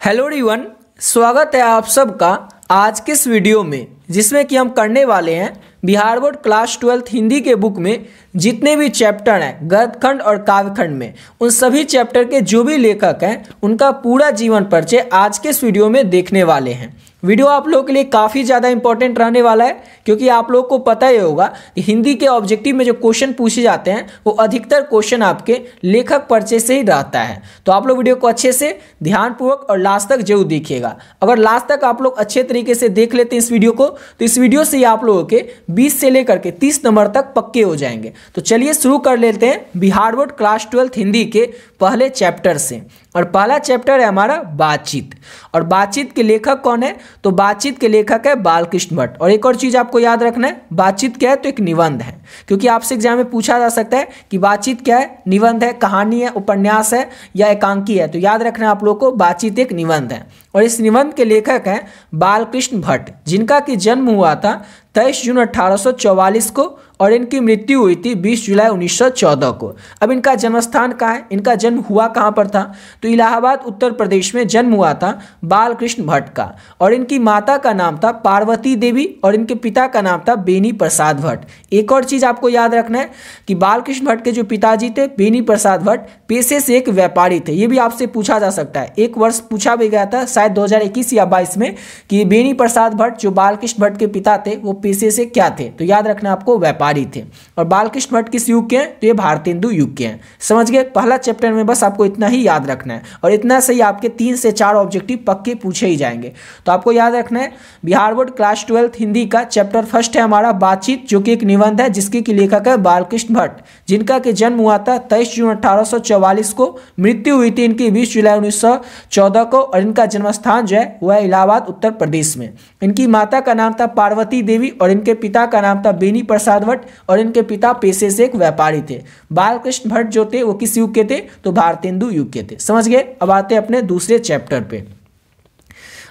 Hello everyone, स्वागत है आप सबका आज के इस वीडियो में, जिसमें कि हम करने वाले हैं बिहार बोर्ड क्लास 12 हिंदी के बुक में जितने भी चैप्टर हैं गद्यखंड और काव्यखंड में, उन सभी चैप्टर के जो भी लेखक हैं उनका पूरा जीवन परिचय आज के इस वीडियो में देखने वाले हैं। वीडियो आप लोगों के लिए काफ़ी ज़्यादा इंपॉर्टेंट रहने वाला है, क्योंकि आप लोगों को पता ही होगा कि हिंदी के ऑब्जेक्टिव में जो क्वेश्चन पूछे जाते हैं वो अधिकतर क्वेश्चन आपके लेखक परिचय से ही रहता है। तो आप लोग वीडियो को अच्छे से ध्यानपूर्वक और लास्ट तक जरूर देखिएगा। अगर लास्ट तक आप लोग अच्छे तरीके से देख लेते हैं इस वीडियो को, तो इस वीडियो से आप लोगों के 20 से लेकर के 30 नंबर तक पक्के हो जाएंगे। तो चलिए शुरू कर लेते हैं बिहार बोर्ड क्लास 12 हिंदी के पहले चैप्टर से। और पहला चैप्टर है हमारा बातचीत। और बातचीत के लेखक कौन है? तो बातचीत के लेखक है बालकृष्ण भट्ट। और एक और चीज आपको याद रखना है, बातचीत क्या है? तो एक निबंध है, क्योंकि आपसे एग्जाम में पूछा जा सकता है कि बातचीत क्या है। निबंध है, कहानी है, उपन्यास है या एकांकी है। तो याद रखना है आप लोग को, बातचीत एक निबंध है। और इस निबंध के लेखक हैं बालकृष्ण भट्ट, जिनका कि जन्म हुआ था 23 जून 1844 को और इनकी मृत्यु हुई थी 20 जुलाई 1914 को। अब इनका जन्मस्थान कहाँ है? इनका जन्म हुआ कहाँ पर था? तो इलाहाबाद उत्तर प्रदेश में जन्म हुआ था बालकृष्ण भट्ट का। और इनकी माता का नाम था पार्वती देवी और इनके पिता का नाम था बेनी प्रसाद भट्ट। एक और चीज आपको याद रखना है कि बालकृष्ण भट्ट के जो पिताजी थे बेनी प्रसाद भट्ट, पेशे से एक व्यापारी थे। ये भी आपसे पूछा जा सकता है, एक वर्ष पूछा भी गया था शायद 2021 या 22 में, कि बेनी प्रसाद भट्ट जो बालकृष्ण भट्ट के पिता थे वो पेशे से क्या थे? तो याद रखना आपको, व्यापारी थे। और बालकृष्ण भट्ट किस युग के हैं? तो ये भारतेंदु युग के हैं। समझ गए? पहला चैप्टर में बस आपको इतना ही याद रखना है, और इतना से ही आपके 3 से 4 ऑब्जेक्टिव पक्के पूछे ही जाएंगे। तो आपको याद रखना है बिहार बोर्ड क्लास 12 हिंदी का चैप्टर फर्स्ट है हमारा बातचीत, जो कि एक निबंध है, जिसके की लेखक है बालकृष्ण भट्ट, जिनका कि जन्म हुआ था 23 जून 1844 को, मृत्यु हुई थी इनकी 20 जुलाई 1914 को। और इनका जन्मस्थान जो है वह इलाहाबाद उत्तर प्रदेश में। इनकी माता का नाम था पार्वती देवी और इनके पिता का नाम था बेनी प्रसाद भट्ट, और इनके पिता पेशे से एक व्यापारी थे। बालकृष्ण भट्ट जो थे वो किस युग के थे? तो भारतेंदु युग के थे। समझ गए? अब आते हैं अपने दूसरे चैप्टर पे।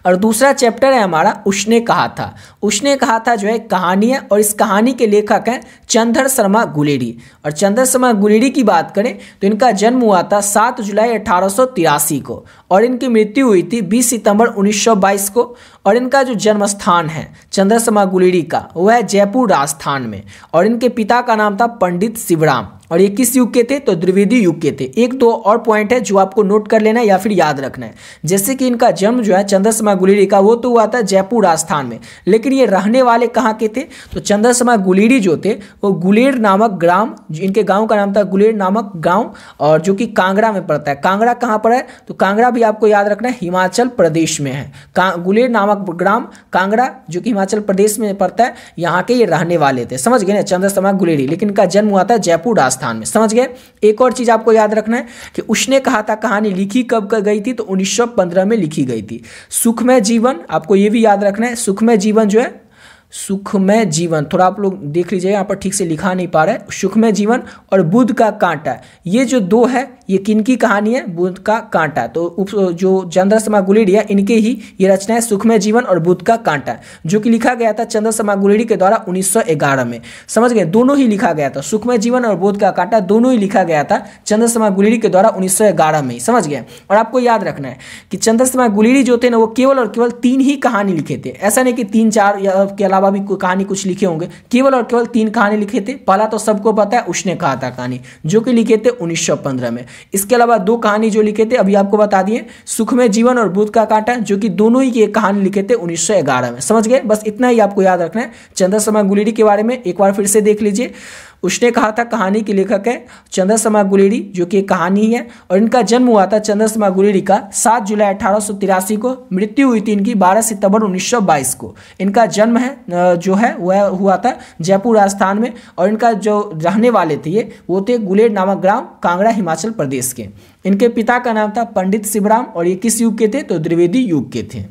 और दूसरा चैप्टर है हमारा उसने कहा था। उसने कहा था जो है कहानी है, और इस कहानी के लेखक हैं चंद्र शर्मा गुलेरी। और चंद्र शर्मा गुलेरी की बात करें तो इनका जन्म हुआ था 7 जुलाई 1883 को और इनकी मृत्यु हुई थी 20 सितंबर 1922 को। और इनका जो जन्म स्थान है चंद्र शर्मा गुलेरी का, वह है जयपुर राजस्थान में। और इनके पिता का नाम था पंडित शिवराम। और ये किस युग के थे? तो द्विवेदी युग के थे। एक दो और पॉइंट है जो आपको नोट कर लेना है या फिर याद रखना है। जैसे कि इनका जन्म जो है चंद्र शर्मा गुलेरी का, वो तो हुआ था जयपुर राजस्थान में, लेकिन ये रहने वाले कहाँ के थे? तो चंद्र शर्मा गुलेरी जो थे वो गुलेर नामक ग्राम, इनके गांव का नाम था गुलेर नामक गांव, और जो कि कांगड़ा में पड़ता है। कांगड़ा कहाँ पर है? तो कांगड़ा भी आपको याद रखना है हिमाचल प्रदेश में है। गुलेर नामक ग्राम कांगड़ा जो कि हिमाचल प्रदेश में पड़ता है, यहाँ के ये रहने वाले थे। समझ गए ना? चंद्र शर्मा गुलेरी, लेकिन इनका जन्म हुआ था जयपुर राजस्थान में। समझ गए? एक और चीज आपको याद रखना है कि उसने कहा था कहानी लिखी कब गई थी? तो 1915 में लिखी गई थी। सुखमय जीवन, आपको ये भी याद रखना है, सुखमय जीवन जो है, सुखमय जीवन, थोड़ा आप लोग देख लीजिए, यहाँ पर ठीक से लिखा नहीं पा रहा है। सुखमय जीवन और बुध का कांटा, ये जो दो है ये किनकी कहानी है? बुध का कांटा। तो जो चंद्र शर्मा गुलेरी है इनके ही ये रचना है सुखमय जीवन और बुध का कांटा, जो कि लिखा गया था चंद्र शर्मा गुलेरी के द्वारा 1911 में। समझ गए? दोनों ही लिखा गया था, सुखमय जीवन और बुध का कांटा दोनों ही लिखा गया था चंद्र शर्मा गुलेरी के द्वारा 1911 में ही। समझ गए? और आपको याद रखना है कि चंद्र शर्मा गुलेरी जो थे ना, वो केवल और केवल 3 ही कहानी लिखे थे। ऐसा नहीं कि 3-4 के अलावा भी कोई कहानी कुछ लिखे होंगे, केवल और केवल 3 कहानी लिखे थे। पहला तो सबको पता है उसने कहा था कहानी, जो कि लिखे थे 1915 में। इसके अलावा 2 कहानी जो लिखे थे अभी आपको बता दिए, सुखमय जीवन और बुध का कांटा, जो कि दोनों ही ये कहानी लिखे थे 1911 में। समझ गए? बस इतना ही आपको याद रखना है चंद्र शर्मा गुलेरी के बारे में। एक बार फिर से देख लीजिए, उसने कहा था कहानी के लेखक है चंद्र शर्मा गुलेरी, जो कि एक कहानी है। और इनका जन्म हुआ था चंद्र शर्मा गुलेरी का 7 जुलाई 1883 को, मृत्यु हुई थी इनकी 12 सितंबर 1922 को। इनका जन्म है जो है वह हुआ था जयपुर राजस्थान में। और इनका जो रहने वाले थे वो थे गुलेर नामक ग्राम, कांगड़ा, हिमाचल प्रदेश के। इनके पिता का नाम था पंडित शिवराम और ये किस युग के थे? तो द्विवेदी युग के थे।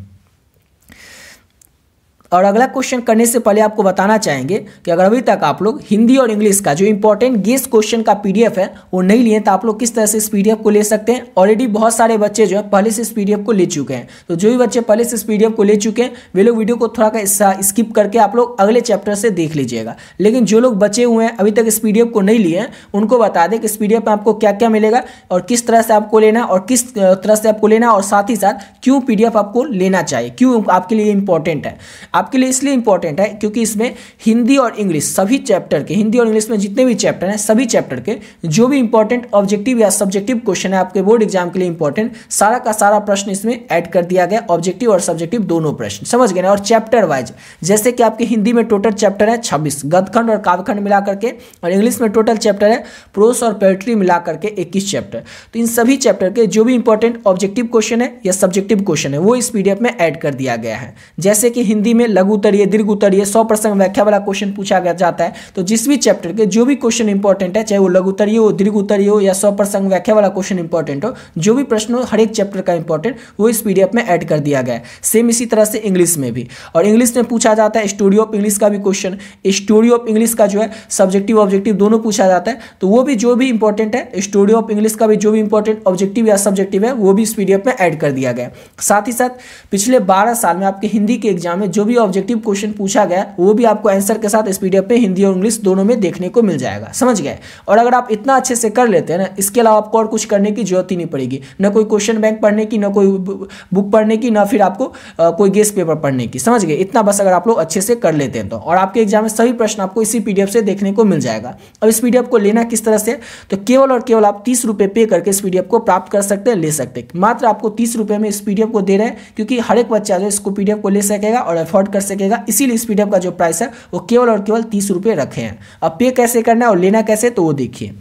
और अगला क्वेश्चन करने से पहले आपको बताना चाहेंगे कि अगर अभी तक आप लोग हिंदी और इंग्लिश का जो इंपॉर्टेंट गेस क्वेश्चन का पीडीएफ है वो नहीं लिए तो आप लोग किस तरह से इस पीडीएफ को ले सकते हैं। ऑलरेडी बहुत सारे बच्चे जो है पहले से इस पीडीएफ को ले चुके हैं, तो जो भी बच्चे पहले से इस पीडीएफ को ले चुके हैं वे लोग वीडियो को थोड़ा स्किप करके आप लोग अगले चैप्टर से देख लीजिएगा। लेकिन जो लोग बचे हुए हैं अभी तक इस पीडीएफ को नहीं लिए हैं उनको बता दें कि इस पीडीएफ में आपको क्या क्या मिलेगा और किस तरह से आपको लेना और किस तरह से आपको लेना, और साथ ही साथ क्यों पीडीएफ आपको लेना चाहिए, क्यों आपके लिए इंपॉर्टेंट है। आपके लिए इसलिए इंपॉर्टेंट है क्योंकि इसमें हिंदी और इंग्लिश सभी चैप्टर के, हिंदी और इंग्लिश में जितने भी चैप्टर हैं सभी चैप्टर के जो भी इंपॉर्टेंट ऑब्जेक्टिव या सब्जेक्टिव क्वेश्चन है आपके बोर्ड एग्जाम के लिए इंपॉर्टेंट, सारा का सारा प्रश्न इसमें ऐड कर दिया गया, ऑब्जेक्टिव और सब्जेक्टिव दोनों प्रश्न, समझ गए ना। और चैप्टर वाइज जैसे कि आपके हिंदी में टोटल चैप्टर है 26 गद्यखंड और काव्यखंड मिला करके, और इंग्लिश में टोटल चैप्टर है प्रोस और पोएट्री मिला करके 21 चैप्टर। तो इन सभी चैप्टर के जो भी इंपॉर्टेंट ऑब्जेक्टिव क्वेश्चन है या सब्जेक्टिव क्वेश्चन है वो इस पीडीएफ में ऐड कर दिया गया है। जैसे कि हिंदी में लघु उत्तरीय, दीर्घ उत्तरीय, 100 प्रसंग व्याख्या वाला क्वेश्चन पूछा जाता है, तो जिस भी चैप्टर के जो भी क्वेश्चन इंपॉर्टेंट है, चाहे वो लघु उत्तरीय हो, दीर्घ उत्तरीय हो या 100 प्रसंग व्याख्या वाला क्वेश्चन इंपॉर्टेंट हो, जो भी प्रश्न हो हर एक चैप्टर का इंपॉर्टेंट वो इस पीडीएफ में ऐड कर दिया गया है। सेम इसी तरह से इंग्लिश में भी, और इंग्लिश में पूछा जाता है स्टोरी ऑफ इंग्लिश का भी क्वेश्चन, स्टोरी ऑफ इंग्लिश का जो है सब्जेक्टिव ऑब्जेक्टिव दोनों पूछा जाता है, तो वो भी जो भी इंपॉर्टेंट है स्टोरी ऑफ इंग्लिश का भी जो भी इंपॉर्टेंट ऑब्जेक्टिव या सब्जेक्टिव है वो भी इस पीडीएफ में ऐड कर दिया गया। साथ ही साथ पिछले 12 साल में आपके हिंदी के एग्जाम में जो भी ऑब्जेक्टिव क्वेश्चन पूछा गया वो भी आपको आंसर के साथ इस पीडीएफ में हिंदी और इंग्लिश दोनों में देखने को मिल जाएगा, समझ गए। और अगर आप इतना अच्छे से कर लेते हैं ना, इसके अलावा आपको और कुछ करने की जरूरत ही नहीं पड़ेगी, ना कोई क्वेश्चन बैंक पढ़ने की, ना कोई बुक पढ़ने की, ना फिर आपको कोई गेस्ट पेपर पढ़ने की, समझ गए। इतना बस अगर आप लोग अच्छे से कर लेते हैं तो, और आपके एग्जाम में सभी प्रश्न आपको इसी पीडीएफ से देखने को मिल जाएगा। अब इस पीडीएफ को लेना किस तरह से, तो केवल और केवल आप 30 रुपये पे करके इस पीडीएफ को प्राप्त कर सकते हैं, ले सकते हैं। मात्र आपको 30 रुपये में इस पीडीएफ को दे रहे हैं क्योंकि हर एक बच्चा जो इसको पीडीएफ को ले सकेगा और अफोर्ड कर सकेगा, इसीलिए इस पीडीएफ का जो प्राइस है वो केवल और केवल 30 रुपये रखे हैं। अब पे कैसे करना है और लेना कैसे तो वो देखिए।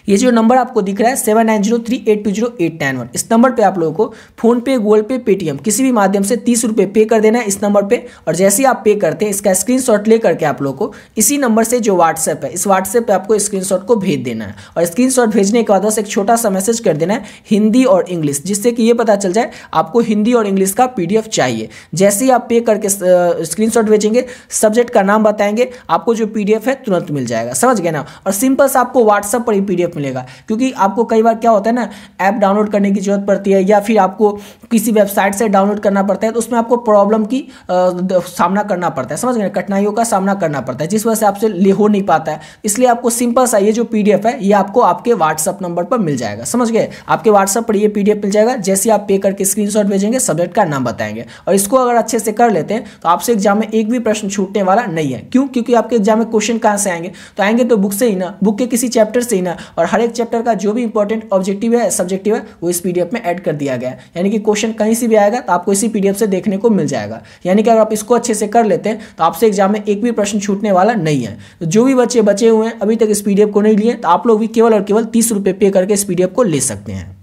ये जो नंबर आपको दिख रहा है 7903820891, इस नंबर पे आप लोगों को फोन पे, गूगल पे, पेटीएम किसी भी माध्यम से 30 रुपये पे कर देना है इस नंबर पे। और जैसे ही आप पे करते हैं इसका स्क्रीनशॉट ले करके आप लोगों को इसी नंबर से जो व्हाट्सएप है, इस व्हाट्सएप पे आपको स्क्रीनशॉट को भेज देना है। और स्क्रीनशॉट भेजने के बाद बस एक छोटा सा मैसेज कर देना है हिंदी और इंग्लिश, जिससे कि ये पता चल जाए आपको हिंदी और इंग्लिश का पीडीएफ चाहिए। जैसे ही आप पे करके स्क्रीनशॉट भेजेंगे, सब्जेक्ट का नाम बताएंगे, आपको जो पीडीएफ है तुरंत मिल जाएगा, समझ गए ना। और सिंपल से आपको व्हाट्सएप पर ही पीडीएफ मिलेगा, क्योंकि आपको कई बार क्या होता है ना, ऐप डाउनलोड करने की जरूरत पड़ती है या फिर आपको किसी वेबसाइट से डाउनलोड करना पड़ता है, तो उसमें आपको प्रॉब्लम की सामना करना पड़ता है, समझ गए, कठिनाइयों का सामना करना पड़ता है, जिस वजह से आपसे हो नहीं पाता है। इसलिए आपको सिंपल सा ये जो पीडीएफ है ये आपको आपके व्हाट्सएप नंबर पर मिल जाएगा, समझ गए। आपके व्हाट्सएप पर ये पीडीएफ मिल जाएगा, जैसे आप पे करके स्क्रीनशॉट भेजेंगे, सब्जेक्ट का नाम बताएंगे। और इसको अगर अच्छे से कर लेते हैं तो आपसे एग्जाम में एक भी प्रश्न छूटने वाला नहीं है। क्यों? क्योंकि आपके एग्जाम में क्वेश्चन कहाँ से आएंगे, तो आएंगे तो बुक से ही ना, बुक के किसी चैप्टर से ही ना। और हर एक चैप्टर का जो भी इंपॉर्टेंट ऑब्जेक्टिव है, सब्जेक्टिव है, वो इस पीडीएफ में ऐड कर दिया गया है। यानी कि क्वेश्चन कहीं से भी आएगा तो आपको इसी पीडीएफ से देखने को मिल जाएगा। यानी कि अगर आप इसको अच्छे से कर लेते हैं तो आपसे एग्जाम में एक भी प्रश्न छूटने वाला नहीं है। तो जो भी बच्चे बचे हुए हैं अभी तक इस पीडीएफ को नहीं लिए, तो आप लोग भी केवल और केवल 30 रुपये पे करके इस पीडीएफ को ले सकते हैं।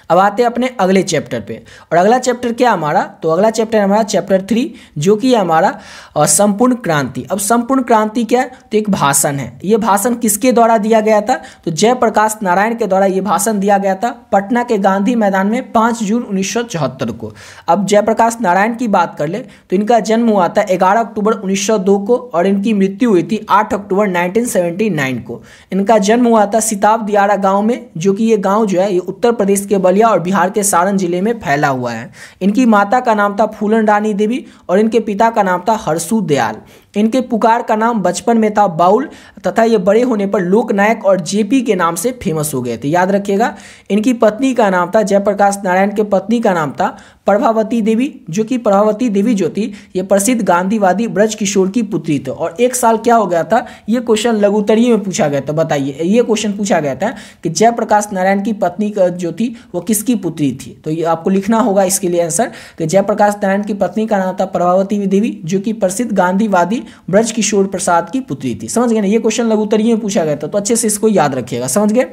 अब आते हैं अपने अगले चैप्टर पे, और अगला चैप्टर क्या हमारा, तो अगला चैप्टर हमारा चैप्टर 3 जो कि हमारा संपूर्ण क्रांति। अब संपूर्ण क्रांति क्या है, तो एक भाषण है। ये भाषण किसके द्वारा दिया गया था, तो जयप्रकाश नारायण के द्वारा ये भाषण दिया गया था पटना के गांधी मैदान में 5 जून 1974 को। अब जयप्रकाश नारायण की बात कर ले तो इनका जन्म हुआ था 11 अक्टूबर 1902 को और इनकी मृत्यु हुई थी 8 अक्टूबर 1979 को। इनका जन्म हुआ था सिताब दियारा गाँव में, जो कि ये गाँव जो है ये उत्तर प्रदेश के और बिहार के सारण जिले में फैला हुआ है। इनकी माता का नाम था फूलन रानी देवी और इनके पिता का नाम था हरसू दयाल। इनके पुकार का नाम बचपन में था बाउल, तथा ये बड़े होने पर लोकनायक और जेपी के नाम से फेमस हो गए थे, याद रखिएगा। इनकी पत्नी का नाम था, जयप्रकाश नारायण के पत्नी का नाम था प्रभावती देवी, जो कि प्रभावती देवी जो थी ये प्रसिद्ध गांधीवादी ब्रज किशोर की पुत्री थी। और एक साल क्या हो गया था, ये क्वेश्चन लघु उत्तरीय में पूछा गया था। बताइए, ये क्वेश्चन पूछा गया था कि जयप्रकाश नारायण की पत्नी जो थी वो किसकी पुत्री थी, तो ये आपको लिखना होगा इसके लिए आंसर कि जयप्रकाश नारायण की पत्नी का नाम था प्रभावती देवी, जो कि प्रसिद्ध गांधीवादी ब्रज किशोर प्रसाद की पुत्री थी। समझ गए ना, ये क्वेश्चन लघु उत्तरीय में पूछा गया था, तो अच्छे से इसको याद रखिएगा, समझ गए।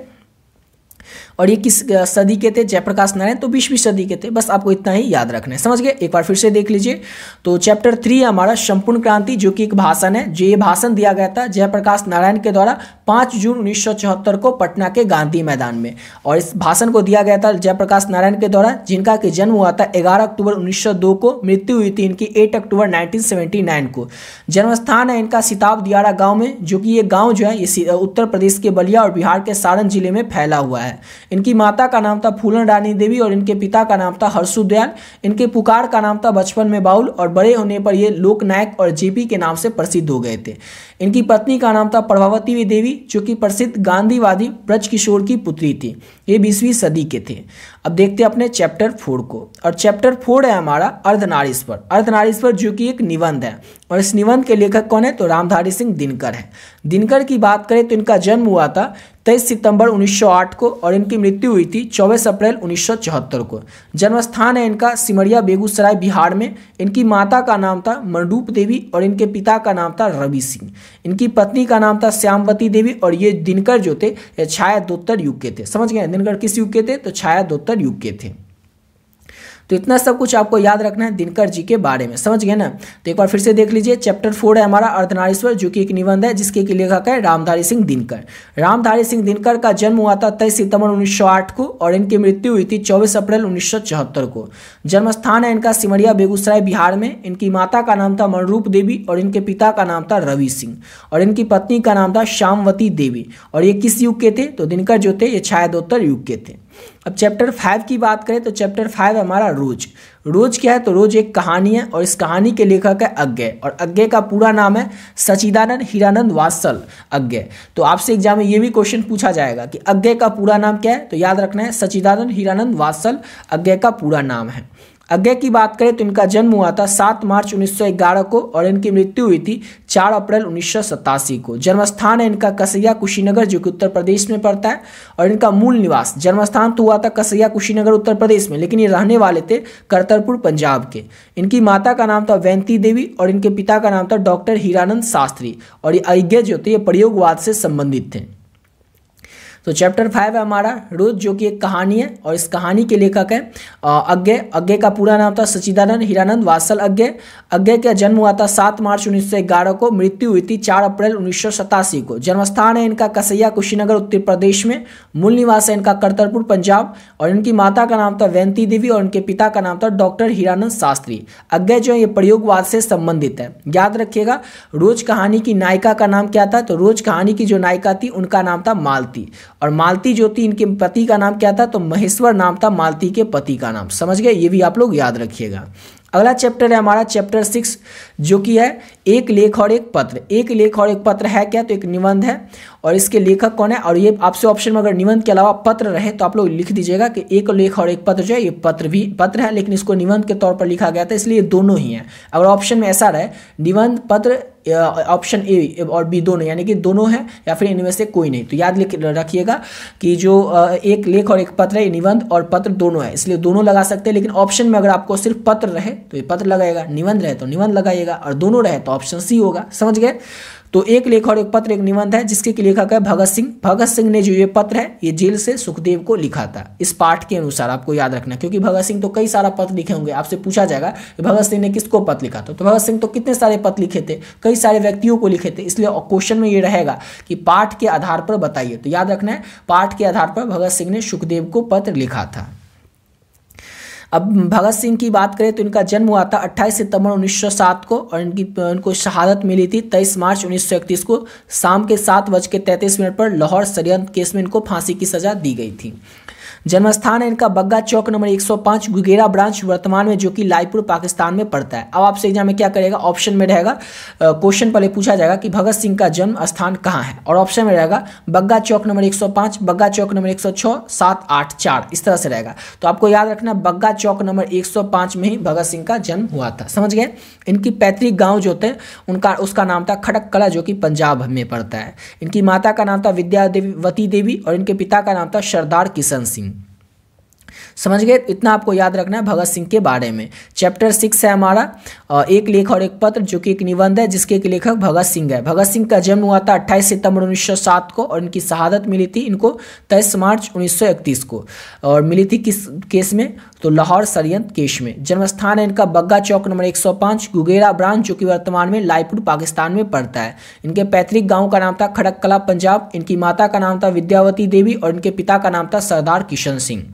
और ये किस सदी के थे, जयप्रकाश नारायण, तो 20वीं सदी के थे। बस आपको इतना ही याद रखना है, समझ गए। एक बार फिर से देख लीजिए। तो चैप्टर 3 हमारा संपूर्ण क्रांति, जो कि एक भाषण है, जो ये भाषण दिया गया था जयप्रकाश नारायण के द्वारा 5 जून 1974 को पटना के गांधी मैदान में। और इस भाषण को दिया गया था जयप्रकाश नारायण के द्वारा, जिनका कि जन्म हुआ था 11 अक्टूबर 1902 को, मृत्यु हुई थी इनकी 8 अक्टूबर 1979 को। जन्म स्थान है इनका सिताब दियारा गांव में, जो कि ये गांव जो है ये उत्तर प्रदेश के बलिया और बिहार के सारण जिले में फैला हुआ है। इनकी माता का नाम था फूलन रानी देवी और इनके पिता का नाम था हर्षु दयाल। इनके पुकार का नाम था बचपन में बाउल और बड़े होने पर ये लोकनायक और जेपी के नाम से प्रसिद्ध हो गए थे। इनकी पत्नी का नाम था प्रभावती देवी, जो कि प्रसिद्ध गांधीवादी ब्रज किशोर की पुत्री थी। ये 20वीं सदी के थे। अब देखते हैं अपने चैप्टर 4 को, और चैप्टर 4 है हमारा अर्धनारीश्वर। अर्धनारीश्वर जो कि एक निबंध है, और इस निबंध के लेखक कौन है तो रामधारी सिंह दिनकर है। दिनकर की बात करें तो इनका जन्म हुआ था 23 सितंबर 1908 को और इनकी मृत्यु हुई थी 24 अप्रैल 1974 को। जन्म स्थान है इनका सिमरिया बेगूसराय बिहार में। इनकी माता का नाम था मंडूप देवी और इनके पिता का नाम था रवि सिंह। इनकी पत्नी का नाम था श्यामवती देवी और ये दिनकर जो थे ये छायादोत्तर युग के थे। समझ गए, दिनकर किस युग के थे तो छायादोत्तर युग के थे। तो इतना सब कुछ आपको याद रखना है दिनकर जी के बारे में, समझ गए ना। तो एक बार फिर से देख लीजिए, चैप्टर 4 है हमारा अर्धनारीश्वर, जो कि एक निबंध है जिसके लेखक है रामधारी सिंह दिनकर। रामधारी सिंह दिनकर का जन्म हुआ था 23 सितंबर 1908 को और इनकी मृत्यु हुई थी 24 अप्रैल 1974 को। जन्म स्थान है इनका सिमरिया बेगूसराय बिहार में। इनकी माता का नाम था मनरूप देवी और इनके पिता का नाम था रवि सिंह और इनकी पत्नी का नाम था श्यामवती देवी। और ये किस युग के थे तो दिनकर जो थे ये छायादोत्तर युग के थे। अब चैप्टर 5 की बात करें तो चैप्टर 5 हमारा रोज। रोज क्या है तो रोज एक कहानी है और इस कहानी के लेखक है अज्ञे, और अज्ञे का पूरा नाम है सचिदानंद हीरानंद वात्सल अज्ञे। तो आपसे एग्जाम में ये भी क्वेश्चन पूछा जाएगा कि अज्ञे का पूरा नाम क्या है, तो याद रखना है सचिदानंद हीरानंद वात्सल अज्ञे का पूरा नाम है। अज्ञे की बात करें तो इनका जन्म हुआ था 7 मार्च 1911 को और इनकी मृत्यु हुई थी 4 अप्रैल 1987 को। जन्म स्थान है इनका कसैया कुशीनगर, जो कि उत्तर प्रदेश में पड़ता है। और इनका मूल निवास, जन्म स्थान तो हुआ था कसैया कुशीनगर उत्तर प्रदेश में, लेकिन ये रहने वाले थे करतरपुर पंजाब के। इनकी माता का नाम था वैंती देवी और इनके पिता का नाम था डॉक्टर हीरानंद शास्त्री। और ये अज्ञे जो थे ये प्रयोगवाद से संबंधित थे। तो चैप्टर 5 है हमारा रोज, जो कि एक कहानी है और इस कहानी के लेखक है अज्ञे। अज्ञे का पूरा नाम था सचिदानंद हीरानंद वात्सल अज्ञे। अज्ञे का जन्म हुआ था 7 मार्च 1911 को, मृत्यु हुई थी 4 अप्रैल 1987 को। जन्मस्थान है इनका कसैया कुशीनगर उत्तर प्रदेश में। मूल निवास है इनका करतरपुर पंजाब और इनकी माता का नाम था वैंती देवी और इनके पिता का नाम था डॉक्टर हीरानंद शास्त्री। अज्ञे जो है ये प्रयोगवाद से संबंधित है। याद रखिएगा रोज कहानी की नायिका का नाम क्या था, तो रोज कहानी की जो नायिका थी उनका नाम था मालती, और मालती जो थी इनके पति का नाम क्या था तो महेश्वर नाम था मालती के पति का नाम। समझ गए, ये भी आप लोग याद रखिएगा। अगला चैप्टर है हमारा चैप्टर 6, जो कि है एक लेख और एक पत्र। एक लेख और एक पत्र है क्या तो एक निबंध है और इसके लेखक कौन है। और ये आपसे ऑप्शन में अगर निबंध के अलावा पत्र रहे तो आप लोग लिख दीजिएगा कि एक लेख और एक पत्र जो है ये पत्र भी पत्र है, लेकिन इसको निबंध के तौर पर लिखा गया था, इसलिए दोनों ही हैं। अगर ऑप्शन में ऐसा रहे निबंध पत्र ऑप्शन ए और बी दोनों, यानी कि दोनों है या फिर इनमें से कोई नहीं, तो याद रखिएगा कि जो एक लेख और एक पत्र है ये निबंध और पत्र दोनों है, इसलिए दोनों लगा सकते हैं। लेकिन ऑप्शन में अगर आपको सिर्फ पत्र रहे तो ये पत्र लगाएगा, निबंध रहे तो निबंध लगाइएगा, और दोनों रहे तो ऑप्शन सी होगा। समझ गए। तो एक लेख और एक पत्र एक निबंध है जिसके लेखक है भगत सिंह। भगत सिंह ने जो ये पत्र है ये जेल से सुखदेव को लिखा था, इस पाठ के अनुसार आपको याद रखना, क्योंकि भगत सिंह तो कई सारा पत्र लिखे होंगे। आपसे पूछा जाएगा कि भगत सिंह ने किसको पत्र लिखा था, तो भगत सिंह तो कितने सारे पत्र लिखे थे, कई सारे व्यक्तियों को लिखे थे, इसलिए क्वेश्चन में ये रहेगा कि पाठ के आधार पर बताइए। तो याद रखना है पाठ के आधार पर भगत सिंह ने सुखदेव को पत्र लिखा था। अब भगत सिंह की बात करें तो इनका जन्म हुआ था 28 सितंबर 1907 को और इनको शहादत मिली थी 23 मार्च 1931 को शाम के 7:33 पर लाहौर षड्यंत्र केस में इनको फांसी की सजा दी गई थी। जन्मस्थान है इनका बग्गा चौक नंबर 105 गुगेरा ब्रांच वर्तमान में, जो कि लाईपुर पाकिस्तान में पड़ता है। अब आपसे एग्जाम में क्या करेगा, ऑप्शन में रहेगा क्वेश्चन पहले पूछा जाएगा कि भगत सिंह का जन्म स्थान कहाँ है, और ऑप्शन में रहेगा बग्गा चौक नंबर 105, बग्गा चौक नंबर 106, 7, 8, 4, इस तरह से रहेगा। तो आपको याद रखना बग्गा चौक नंबर 105 में ही भगत सिंह का जन्म हुआ था। समझ गए। इनकी पैतृक गाँव जो थे उसका नाम था खड़क कला, जो कि पंजाब में पड़ता है। इनकी माता का नाम था विद्यावती देवी और इनके पिता का नाम था सरदार किशन सिंह। समझ गए। इतना आपको याद रखना है भगत सिंह के बारे में। चैप्टर 6 है हमारा एक लेख और एक पत्र, जो कि एक निबंध है जिसके लेखक भगत सिंह है। भगत सिंह का जन्म हुआ था 28 सितंबर 1907 को और इनकी शहादत मिली थी इनको 23 मार्च 1931 को, और मिली थी किस केस में, तो लाहौर षड्यंत्र केस में। जन्मस्थान है इनका बग्गा चौक नंबर 105 गुगेरा ब्रांच, जो कि वर्तमान में लाईपुर पाकिस्तान में पड़ता है। इनके पैतृक गांव का नाम था खड़ककला पंजाब। इनकी माता का नाम था विद्यावती देवी और इनके पिता का नाम था सरदार किशन सिंह।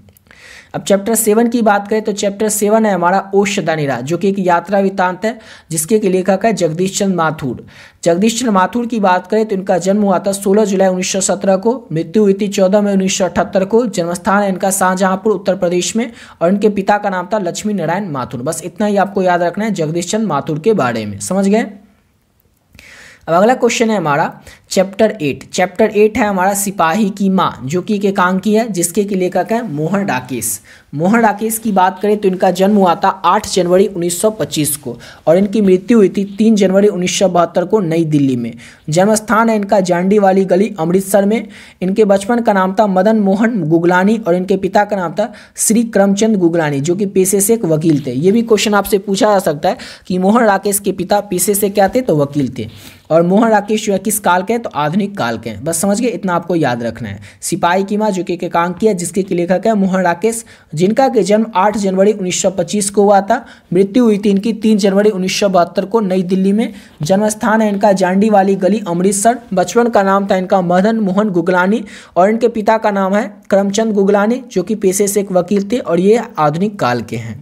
अब चैप्टर 7 की बात करें तो चैप्टर 7 है हमारा ओ सदानीरा, जो कि एक यात्रा वृत्तांत है जिसके लेखक है जगदीश चंद्र माथुर। जगदीश चंद्र माथुर की बात करें तो इनका जन्म हुआ था 16 जुलाई 1917 को, मृत्यु हुई थी 14 मई 1978 को। जन्मस्थान है इनका शाहजहांपुर उत्तर प्रदेश में और इनके पिता का नाम था लक्ष्मी नारायण माथुर। बस इतना ही आपको याद रखना है जगदीश चंद्र माथुर के बारे में, समझ गए। अब अगला क्वेश्चन है हमारा चैप्टर 8। चैप्टर 8 है हमारा सिपाही की माँ, जो कि एक एकांकी है जिसके लेखक है मोहन राकेश। मोहन राकेश की बात करें तो इनका जन्म हुआ था 8 जनवरी 1925 को और इनकी मृत्यु हुई थी 3 जनवरी 1972 को नई दिल्ली में। जन्मस्थान है इनका जांडी वाली गली अमृतसर में। इनके बचपन का नाम था मदन मोहन गुगलानी और इनके पिता का नाम था श्री करमचंद गुगलानी, जो कि पेशे से एक वकील थे। ये भी क्वेश्चन आपसे पूछा जा सकता है कि मोहन राकेश के पिता पेशे से क्या थे, तो वकील थे। और मोहन राकेश जो है किस काल के हैं, तो आधुनिक काल के हैं। बस समझ गए, इतना आपको याद रखना है। सिपाही की माँ, जो कि एक एकांकी है जिसके लेखक है मोहन राकेश, जिनका के जन्म 8 जनवरी 1925 को हुआ था। मृत्यु हुई थी इनकी 3 जनवरी 1972 को नई दिल्ली में। जन्मस्थान है इनका जांडी वाली गली अमृतसर। बचपन का नाम था इनका मदन मोहन गुगलानी और इनके पिता का नाम है करमचंद गुगलानी, जो कि पेशे से एक वकील थे और ये आधुनिक काल के हैं।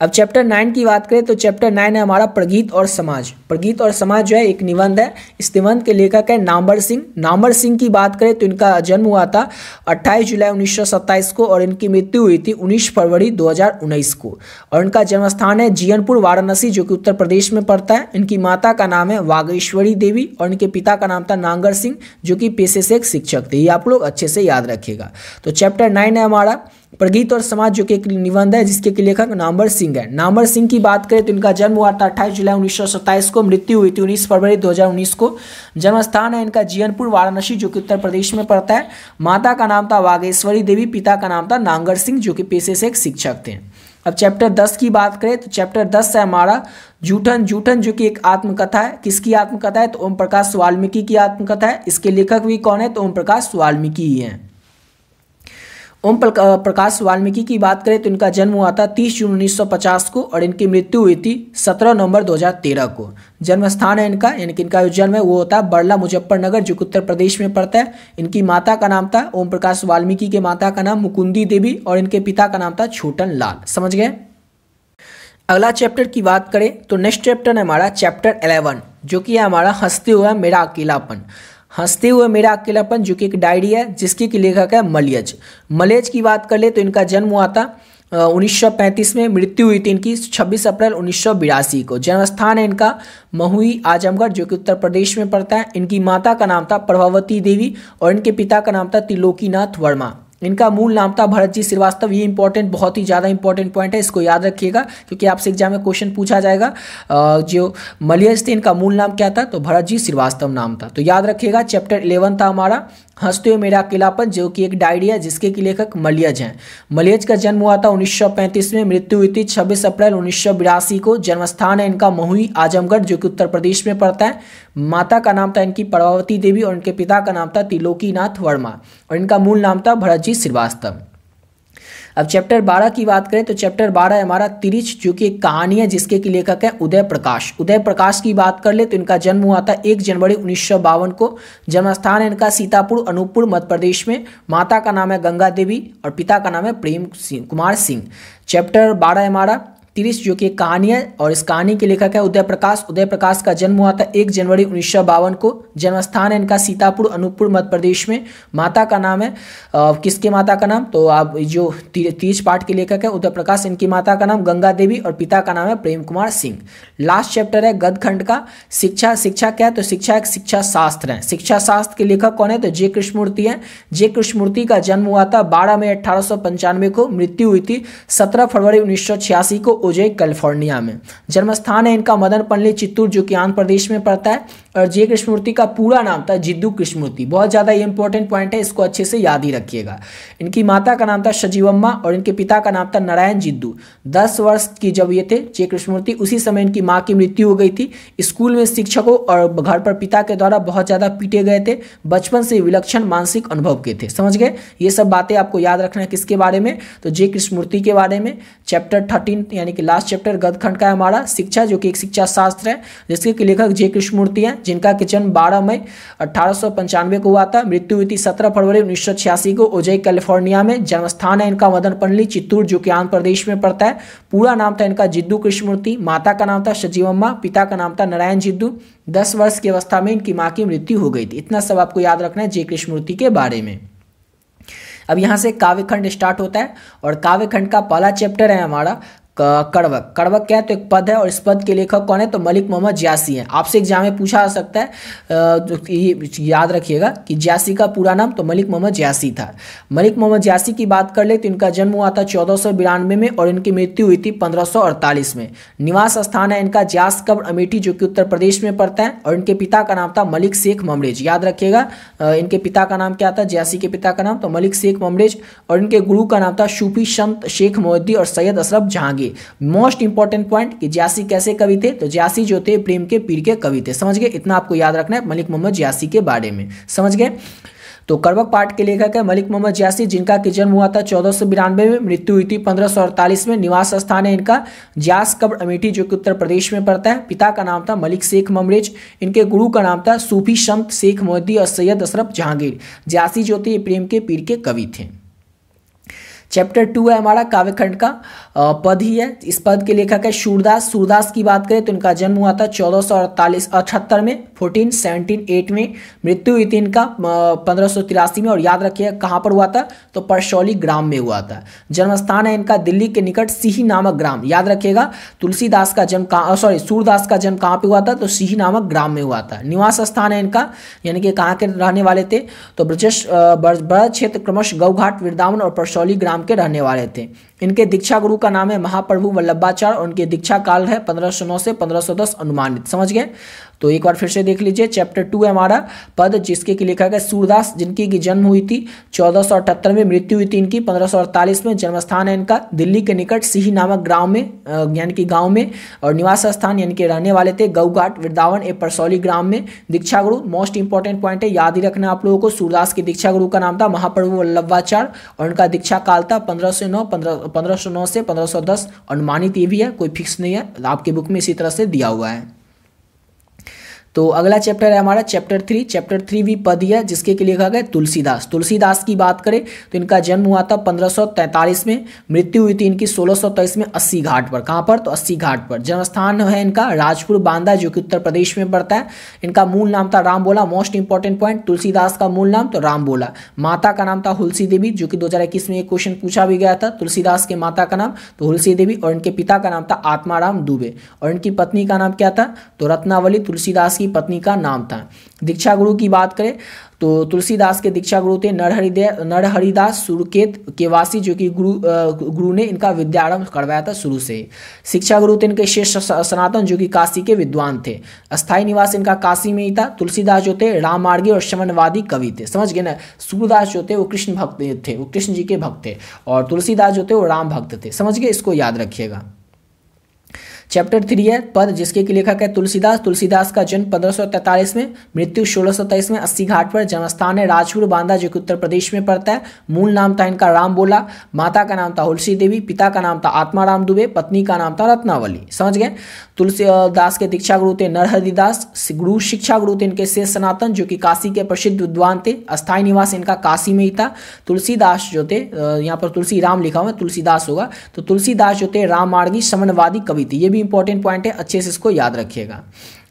अब चैप्टर 9 की बात करें तो चैप्टर 9 है हमारा प्रगीत और समाज। प्रगीत और समाज जो है एक निबंध है। इस निबंध के लेखक है नामवर सिंह। नामवर सिंह की बात करें तो इनका जन्म हुआ था 28 जुलाई 1927 को और इनकी मृत्यु हुई थी 19 फरवरी 2019 को। और इनका जन्मस्थान है जीयनपुर वाराणसी, जो कि उत्तर प्रदेश में पड़ता है। इनकी माता का नाम है वागेश्वरी देवी और इनके पिता का नाम था नांगर सिंह, जो कि पेशे से एक शिक्षक थे। ये आप लोग अच्छे से याद रखिएगा। तो चैप्टर 9 है हमारा प्रगीत और समाज, जो कि एक निबंध है जिसके लेखक नामवर सिंह है। नामवर सिंह की बात करें तो इनका जन्म हुआ था 28 जुलाई 1927 को, मृत्यु हुई थी 19 फरवरी 2019 को। जन्मस्थान है इनका जीयनपुर वाराणसी, जो कि उत्तर प्रदेश में पड़ता है। माता का नाम था वागेश्वरी देवी, पिता का नाम था नांगर सिंह, जो कि पेशे से एक शिक्षक थे। अब चैप्टर 10 की बात करें तो चैप्टर 10 है हमारा जूठन। जूठन जो कि एक आत्मकथा है। किसकी आत्मकथा है, तो ओम प्रकाश वाल्मीकि की आत्मकथा है। इसके लेखक भी कौन है, तो ओम प्रकाश वाल्मीकि ही हैं। ओम प्रकाश वाल्मीकि की बात करें तो इनका जन्म हुआ था 30 जून 1950 को और इनकी मृत्यु हुई थी 17 नवंबर 2013 को। जन्मस्थान है इनका, यानी कि इनका जो जन्म है वो होता है बड़ला मुजफ्फरनगर, जो कि उत्तर प्रदेश में पड़ता है। इनकी माता का नाम था ओम प्रकाश वाल्मीकि के माता का नाम मुकुंदी देवी और इनके पिता का नाम था छोटन लाल। समझ गए। अगला चैप्टर की बात करें तो नेक्स्ट चैप्टर है हमारा चैप्टर 11, जो कि है हमारा हंसते हुए मेरा अकेलापन। हंसते हुए मेरा अकेलापन, जो कि एक डायरी है जिसकी लेखक है मलयज। मलयज की बात कर ले तो इनका जन्म हुआ था 1935 में। मृत्यु हुई थी इनकी 26 अप्रैल 1982 को। जन्मस्थान है इनका महुई आजमगढ़, जो कि उत्तर प्रदेश में पड़ता है। इनकी माता का नाम था प्रभावती देवी और इनके पिता का नाम था त्रिलोकीनाथ वर्मा। इनका मूल नाम था भरत जी श्रीवास्तव। ये इंपॉर्टेंट, बहुत ही ज़्यादा इंपॉर्टेंट पॉइंट है, इसको याद रखिएगा क्योंकि आपसे एग्जाम में क्वेश्चन पूछा जाएगा। जो मलयज थे इनका मूल नाम क्या था, तो भरत जी श्रीवास्तव नाम था। तो याद रखिएगा। चैप्टर 11 था हमारा हंसते हुए मेरा अकेलापन, जो कि एक डायरी है जिसके लेखक मलयज हैं। मलयज का जन्म हुआ था 1935 में। मृत्यु हुई थी 26 अप्रैल 1982 को। जन्मस्थान है इनका महुई आजमगढ़, जो कि उत्तर प्रदेश में पड़ता है। माता का नाम था इनकी प्रभावती देवी और इनके पिता का नाम था त्रिलोकीनाथ वर्मा और इनका मूल नाम था भरत जी श्रीवास्तव। अब चैप्टर 12 की बात करें तो चैप्टर 12 है हमारा तिरिच, जो कि एक कहानी है जिसके लेखक है उदय प्रकाश। उदय प्रकाश की बात कर ले तो इनका जन्म हुआ था 1 जनवरी 1952 को। जन्मस्थान है इनका सीतापुर अनूपपुर मध्य प्रदेश में। माता का नाम है गंगा देवी और पिता का नाम है प्रेम कुमार सिंह। चैप्टर 12 है हमारा तिरिच, जो कि एक कहानी है और इस कहानी के लेखक है उदय प्रकाश। उदय प्रकाश का जन्म हुआ था 1 जनवरी 1952 को। जन्मस्थान है इनका सीतापुर अनूपपुर मध्य प्रदेश में। माता का नाम है किसके माता का नाम, तो आप जो तिरिच पाठ के लेखक है उदय प्रकाश, इनकी माता का नाम गंगा देवी और पिता का नाम है प्रेम कुमार सिंह। लास्ट चैप्टर है गदखंड का शिक्षा। शिक्षा क्या है, तो शिक्षा एक शिक्षा शास्त्र है। शिक्षा शास्त्र के लेखक कौन है, तो जे कृष्णमूर्ति हैं। जे कृष्णमूर्ति का जन्म हुआ था 12 मई 1895 को। मृत्यु हुई थी 17 फरवरी 1986 को ओजेई कैलिफोर्निया में। जन्म स्थान है इनका मदनपल्ली चित्तूर जो कि आंध्र प्रदेश में पड़ता है। और जे कृष्णमूर्ति का पूरा नाम था जिद्दू कृष्णमूर्ति। बहुत ज़्यादा ये इंपॉर्टेंट पॉइंट है, इसको अच्छे से याद ही रखिएगा। इनकी माता का नाम था सजीवम्मा और इनके पिता का नाम था नारायण जिद्दू। 10 वर्ष की जब ये थे जे कृष्णमूर्ति, उसी समय इनकी माँ की मृत्यु हो गई थी। स्कूल में शिक्षकों और घर पर पिता के द्वारा बहुत ज़्यादा पीटे गए थे। बचपन से विलक्षण मानसिक अनुभव के थे। समझ गए? ये सब बातें आपको याद रखना है। किसके बारे में? तो जे कृष्णमूर्ति के बारे में। चैप्टर 13 यानी कि लास्ट चैप्टर गदखंड का है हमारा, शिक्षा, जो कि एक शिक्षा शास्त्र है जिसके लेखक जे कृष्णमूर्ति हैं, जिनका जन्म 12 मई 1895 को हुआ था। मृत्यु हुई थी 17 फरवरी 1986 को ओजेई कैलिफोर्निया में। जन्म स्थान है इनका मदनपल्ली चित्तूर जो कि आंध्र प्रदेश में पड़ता है। पूरा नाम था इनका जिद्दू कृष्णमूर्ति। माता का नाम था सजीवम्मा, पिता का नाम था नारायण जिद्दू। 10 वर्ष की अवस्था में इनकी माँ की मृत्यु हो गई थी। इतना सब आपको याद रखना है जे कृष्णमूर्ति के बारे में। अब यहाँ से काव्यखंड स्टार्ट होता है और काव्यखंड का पहला चैप्टर है हमारा कड़वक। कड़वक क्या है? तो एक पद है और इस पद के लेखक कौन है? तो मलिक मोहम्मद ज्यासी हैं। आपसे एग्जाम में पूछा जा सकता है, ये याद रखिएगा कि ज्यासी का पूरा नाम तो मलिक मोहम्मद ज्यासी था। मलिक मोहम्मद ज्यासी की बात कर ले तो इनका जन्म हुआ था 1492 में और इनकी मृत्यु हुई थी 1548 में। निवास स्थान है इनका ज्यास कब्र अमेठी जो कि उत्तर प्रदेश में पड़ता है और इनके पिता का नाम था मलिक शेख ममरेज। याद रखिएगा इनके पिता का नाम क्या था? ज्यासी के पिता का नाम तो मलिक शेख ममरेज और इनके गुरु का नाम था सूफी संत शेख मोहिद्दी और Syed Ashraf Jahangir. Most important point कि ज्यासी कैसे कवि थे? तो ज्यासी जो थे प्रेम के पीर के कवि थे। समझ गए? इतना आपको याद रखना है मलिक मोहम्मद ज्यासी के बारे में। समझ गए? तो कड़वक पाठ के लेखक है मलिक मोहम्मद ज्यासी, जिनका कि जन्म हुआ था 1492 में, मृत्यु हुई थी 1548 में। निवास स्थान है इनका ज्यास कब्र अमेठी जो कि उत्तर प्रदेश में पड़ता है। पिता का नाम था मलिक शेख ममरेज। इनके गुरु का नाम था सूफी संत शेख मोहिद्दी और सैयद अशरफ जहांगीर। ज्यासी जो थे प्रेम के पीर के कवि थे। चैप्टर 2 है हमारा काव्यखंड का पद ही है। इस पद के लेखक है सूरदास। सूरदास की बात करें तो इनका जन्म हुआ था 1478 में, 1478 में। मृत्यु हुई थी इनका 1583 में और याद रखिए कहाँ पर हुआ था? तो परसौली ग्राम में हुआ था। जन्म स्थान है इनका दिल्ली के निकट सिही नामक ग्राम। याद रखिएगा तुलसीदास का जन्म कहाँ, सूरदास का जन्म कहाँ पे हुआ था? तो सिही नामक ग्राम में हुआ था। निवास स्थान है इनका यानी कि कहाँ के रहने वाले थे? तो ब्रज क्षेत्र क्रमश गौघाट वृंदावन और परसौली ग्राम के रहने वाले थे। इनके दीक्षा गुरु का नाम है महाप्रभु वल्लभाचार्य और उनके दीक्षा काल है 1509 से 1510 अनुमानित। समझ गए? तो एक बार फिर से देख लीजिए। चैप्टर 2 है हमारा पद, जिसके की लेखक है सूरदास, जिनकी की जन्म हुई थी 1478 में, मृत्यु हुई थी इनकी 1548 में। जन्म स्थान है इनका दिल्ली के निकट सिही नामक ग्राम में यानी कि गांव में और निवास स्थान यानी कि रहने वाले थे गौघाट वृंदावन ए परसौली ग्राम में। दीक्षा गुरु मोस्ट इंपॉर्टेंट पॉइंट है, याद ही रखना आप लोगों को। सूरदास के दीक्षा गुरु का नाम था महाप्रभु वल्लभाचार्य और उनका दीक्षा काल था 1509 से 1510 अनुमानित। ये भी है, कोई फिक्स नहीं है, आपके बुक में इसी तरह से दिया हुआ है। तो अगला चैप्टर है हमारा चैप्टर 3। चैप्टर 3 भी पद ही है, जिसके के लेखक है तुलसीदास। तुलसीदास की बात करें तो इनका जन्म हुआ था 1543 में, मृत्यु हुई थी इनकी 1623 में अस्सी घाट पर। कहाँ पर? तो अस्सी घाट पर। जन्म स्थान है इनका राजपुर बांदा जो कि उत्तर प्रदेश में पड़ता है। इनका मूल नाम था राम बोला। मोस्ट इंपॉर्टेंट पॉइंट, तुलसीदास का मूल नाम तो राम बोला। माता का नाम था हुलसी देवी, जो कि 2021 में एक क्वेश्चन पूछा भी गया था। तुलसीदास के माता का नाम तो हुलसी देवी और इनके पिता का नाम था आत्माराम दुबे और इनकी पत्नी का नाम क्या था? तो रत्नावली तुलसीदास की पत्नी का नाम था। दीक्षा गुरु की बात करें तो तुलसीदास के दीक्षा गुरु थे नरहरिदास सुरकेत के वासी, जो कि गुरु ने इनका विद्यारंभ करवाया था शुरू से। शिक्षा गुरु थे इनके शेष सनातन, जो कि काशी के विद्वान थे। अस्थायी निवास इनका काशी में ही था। तुलसीदास जो थे राम मार्गी और शमनवादी कवि थे। समझ गए ना? सूरदास जो थे वो कृष्ण भक्त थे, वो कृष्ण जी के भक्त थे और तुलसीदास जो थे वो राम भक्त थे। समझ गए? इसको याद रखिएगा। चैप्टर 3 है पद, जिसके की लेखक है तुलसीदास। तुलसीदास का जन्म 1543 में, मृत्यु 1623 में अस्सी घाट पर। जन्म स्थान है राजपुर बांदा जो कि उत्तर प्रदेश में पड़ता है। मूल नाम था इनका राम बोला। माता का नाम था हुलसी देवी, पिता का नाम था आत्माराम दुबे, पत्नी का नाम था रत्नावली। समझ गए? तुलसीदास के दीक्षा गुरु थे नरहरिदास। गुरु शिक्षा गुरु थे इनके शेष सनातन, जो कि काशी के प्रसिद्ध विद्वान थे। अस्थायी निवास इनका काशी में ही था। तुलसीदास जो थे, यहाँ पर तुलसी राम लिखा हुआ है, तुलसीदास होगा, तो तुलसीदास जो थे राम मार्गी शमनवादी कवि थे। ये भी इंपॉर्टेंट पॉइंट है, अच्छे से इसको याद रखिएगा।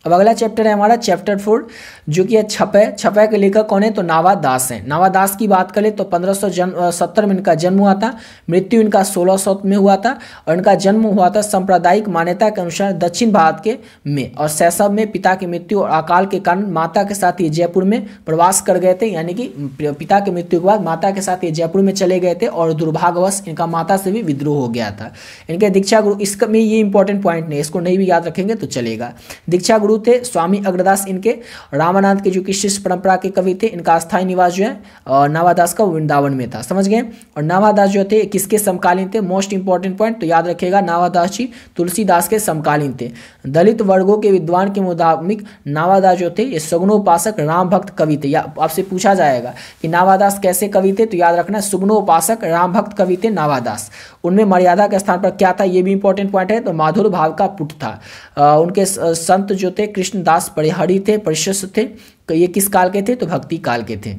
अब अगला चैप्टर है हमारा चैप्टर 4, जो कि है छपै। छपै के लेखक कौन है? तो नावा दास हैं। नावा दास की बात करें तो 1570 में इनका जन्म हुआ था, मृत्यु इनका 1600 में हुआ था, और इनका जन्म हुआ था सांप्रदायिक मान्यता के अनुसार दक्षिण भारत के में, और शैशव में पिता की मृत्यु और अकाल के कारण माता के साथ ये जयपुर में प्रवास कर गए थे, यानी कि पिता की मृत्यु के बाद माता के साथ ये जयपुर में चले गए थे, और दुर्भाग्यवश इनका माता से भी विद्रोह हो गया था। इनके दीक्षा गुरु, इसमें ये इंपॉर्टेंट पॉइंट नहीं, इसको नहीं भी याद रखेंगे तो चलेगा। दीक्षा गुरु थे स्वामी अग्रदास इनके, रामानंद के जो कि शिष्य परंपरा के कवि थे, इनका स्थायी निवास जो है नावादास का वृंदावन में था, समझ गए। और नावादास जो थे किसके समकालीन थे? मोस्ट इंपॉर्टेंट पॉइंट तो याद रखिएगा, नावादास जी तुलसीदास के समकालीन थे। दलित वर्गों के विद्वान के मुताबिक नावादास जो थे ये सगुणोपासक राम भक्त कवि थे। या आपसे पूछा जाएगा कि नावादास कैसे कवि थे, तो याद रखना सगुणोपासक राम भक्त कवि थे नावादास। उनमें मर्यादा के स्थान पर क्या था, ये भी इंपॉर्टेंट पॉइंट है, तो माधुर भाव का पुट था। उनके संत जो थे कृष्णदास परिहरी थे, परिशिष्ट थे। ये किस काल के थे? तो भक्ति काल के थे।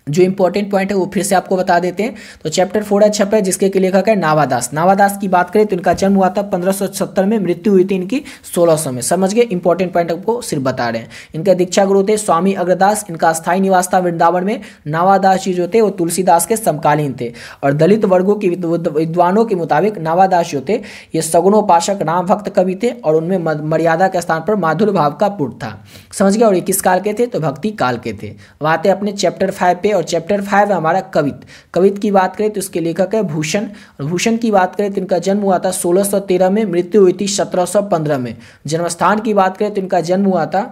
जो इंपॉर्टेंट पॉइंट है वो फिर से आपको बता देते हैं। तो चैप्टर 4 है छपै, जिसके लेखक है नावादास। नावादास की बात करें तो इनका जन्म हुआ था 1570 में, मृत्यु हुई थी इनकी 1600 में, समझ गए। इंपॉर्टेंट पॉइंट आपको सिर्फ बता रहे हैं। इनके दीक्षा गुरु थे स्वामी अग्रदास, इनका स्थायी निवास था वृंदावन में। नावादास जी जो थे वो तुलसीदास के समकालीन थे। और दलित वर्गों के विद्वानों के मुताबिक नावादास जो थे ये सगुणोपासक राम भक्त कवि थे, और उनमें मर्यादा के स्थान पर माधुर भाव का पुट था, समझ गए। और ये किस काल के थे? तो भक्ति काल के थे। अब आते हैं अपने चैप्टर 5 पे, और चैप्टर 5 है हमारा कवित। कवित की बात करें तो इसके लेखक है भूषण। और भूषण की बात करें तो इनका जन्म हुआ था 1613 में, मृत्यु हुई थी 1715 में। जन्मस्थान की बात करें तो इनका जन्म हुआ था